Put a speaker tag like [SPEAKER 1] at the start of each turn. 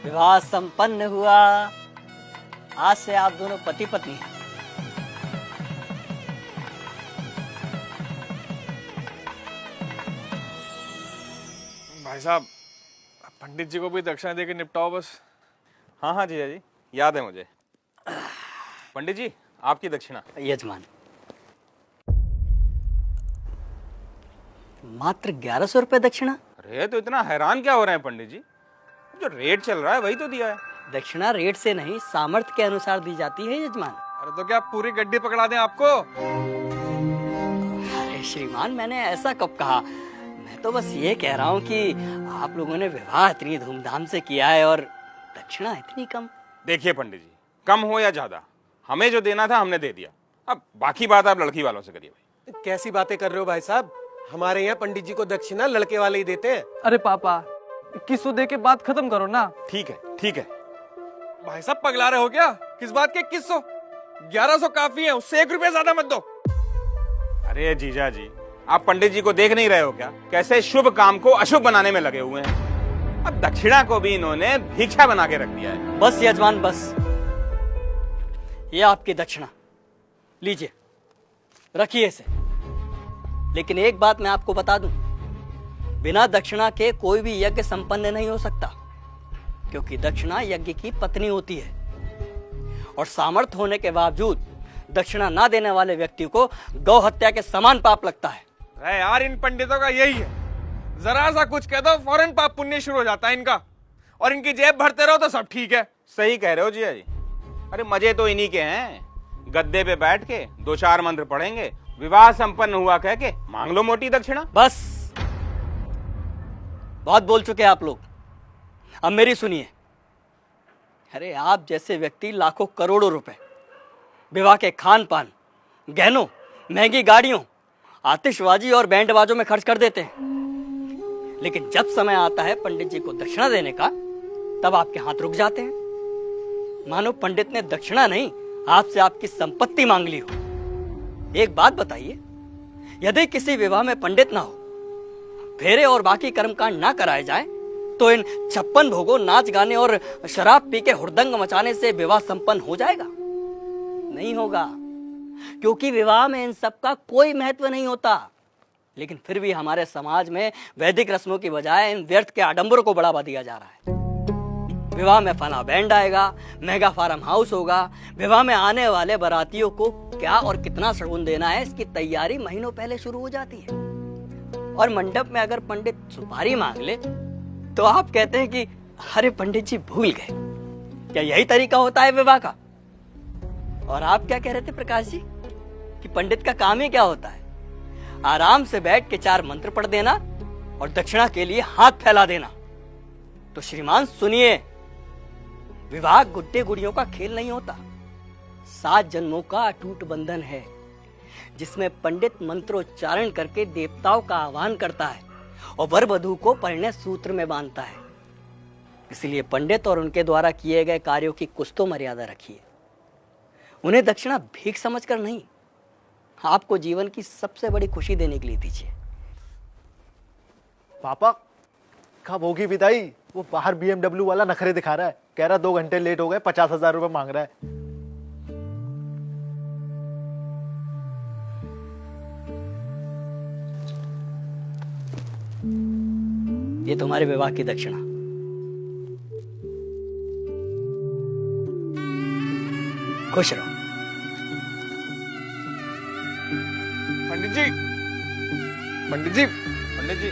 [SPEAKER 1] विवाह संपन्न हुआ। आज से आप दोनों पति पत्नी हैं।
[SPEAKER 2] भाई साहब, पंडित जी को भी दक्षिणा देके निपटाओ बस।
[SPEAKER 3] हाँ हाँ जीजा जी, याद है मुझे। पंडित जी, आपकी दक्षिणा।
[SPEAKER 1] यजमान, मात्र 1100 रुपए दक्षिणा।
[SPEAKER 3] अरे तो इतना हैरान क्या हो रहे हैं पंडित जी? जो रेट चल रहा है वही तो दिया है।
[SPEAKER 1] दक्षिणा रेट से नहीं, सामर्थ्य के अनुसार दी जाती है यजमान।
[SPEAKER 2] अरे तो क्या पूरी गड्डी पकड़ा दें आपको?
[SPEAKER 1] अरे श्रीमान, मैंने ऐसा कब कहा? मैं तो बस ये कह रहा हूँ कि आप लोगों ने विवाह इतनी धूमधाम से किया है और दक्षिणा इतनी कम।
[SPEAKER 3] देखिए पंडित जी, कम हो या ज्यादा, हमें जो देना था हमने दे दिया। अब बाकी बात आप लड़की वालों से करिए भाई।
[SPEAKER 4] कैसी बातें कर रहे हो भाई साहब? हमारे यहाँ पंडित जी को दक्षिणा लड़के वाले ही देते हैं।
[SPEAKER 5] अरे पापा, 2100 दे के बात खत्म करो ना।
[SPEAKER 3] ठीक है ठीक है।
[SPEAKER 2] भाई साहब पगला रहे हो क्या? किस बात के 2100? 1100 काफी है, उससे 1 रुपया ज्यादा मत दो।
[SPEAKER 3] अरे जीजा जी, आप पंडित जी को देख नहीं रहे हो क्या? कैसे शुभ काम को अशुभ बनाने में लगे हुए हैं। अब दक्षिणा को भी इन्होंने भिक्षा बना के रख दिया है।
[SPEAKER 1] बस यजमान बस, ये आपकी दक्षिणा लीजिए, रखिए इसे। लेकिन एक बात मैं आपको बता दूं, बिना दक्षिणा के कोई भी यज्ञ संपन्न नहीं हो सकता, क्योंकि दक्षिणा यज्ञ की पत्नी होती है और सामर्थ्य होने के बावजूद दक्षिणा ना देने वाले व्यक्ति को गौ हत्या के समान पाप लगता है।
[SPEAKER 2] अरे यार, इन पंडितों का यही है, जरा सा कुछ कह दो फौरन पाप पुण्य शुरू हो जाता है इनका, और इनकी जेब भरते रहो तो सब ठीक है।
[SPEAKER 3] सही कह रहे हो जीजा जी। अरे मजे तो इन्हीं के हैं, गद्दे पे बैठ के 2-4 मंत्र पढ़ेंगे, विवाह संपन्न हुआ कह के मांग लो मोटी दक्षिणा।
[SPEAKER 1] बस, बहुत बोल चुके आप लोग, अब मेरी सुनिए। अरे आप जैसे व्यक्ति लाखों करोड़ों रुपए विवाह के खान पान, गहनों, महंगी गाड़ियों, आतिशबाजी और बैंड बाजों में खर्च कर देते हैं, लेकिन जब समय आता है पंडित जी को दक्षिणा देने का, तब आपके हाथ रुक जाते हैं, मानो पंडित ने दक्षिणा नहीं आपसे आपकी संपत्ति मांग ली हो। एक बात बताइए, यदि किसी विवाह में पंडित ना हो, फेरे और बाकी कर्मकांड ना कराए जाए, तो इन 56 भोगों, नाच गाने और शराब पी के हुड़दंग मचाने से विवाह संपन्न हो जाएगा? नहीं होगा, क्योंकि विवाह में इन सब का कोई महत्व नहीं होता। लेकिन फिर भी हमारे समाज में वैदिक रस्मों की बजाय इन व्यर्थ के आडंबरों को बढ़ावा दिया जा रहा है। विवाह में फला बैंड आएगा, मेगा फार्म हाउस होगा, विवाह में आने वाले बारातियों को क्या और कितना शगुन देना है, इसकी तैयारी महीनों पहले शुरू हो जाती है। और मंडप में अगर पंडित सुपारी मांग ले तो आप कहते हैं कि अरे पंडित जी भूल गए। क्या यही तरीका होता है विवाह का? और आप क्या कह रहे थे प्रकाश जी कि पंडित का काम ही क्या होता है? आराम से बैठ के 4 मंत्र पढ़ देना और दक्षिणा के लिए हाथ फैला देना। तो श्रीमान सुनिए, विवाह गुड्डे गुड़ियों का खेल नहीं होता, 7 जन्मों का अटूट बंधन है, जिसमें पंडित मंत्रोच्चारण करके देवताओं का आह्वान करता है और वर वधू को परिणय सूत्र में बांधता है। इसलिए पंडित और उनके द्वारा किए गए कार्यों की कुछ तो मर्यादा रखिए। उन्हें दक्षिणा भीख समझकर नहीं, आपको जीवन की सबसे बड़ी खुशी देने के लिए दीजिए।
[SPEAKER 6] पापा, कब होगी विदाई? वो बाहर BMW वाला नखरे दिखा रहा है, कह रहा 2 घंटे लेट हो गए, 50,000 रुपए मांग रहा है।
[SPEAKER 1] ये तुम्हारे विवाह की दक्षिणा। खुश रहो।
[SPEAKER 2] पंडित जी, पंडित जी,
[SPEAKER 3] पंडित जी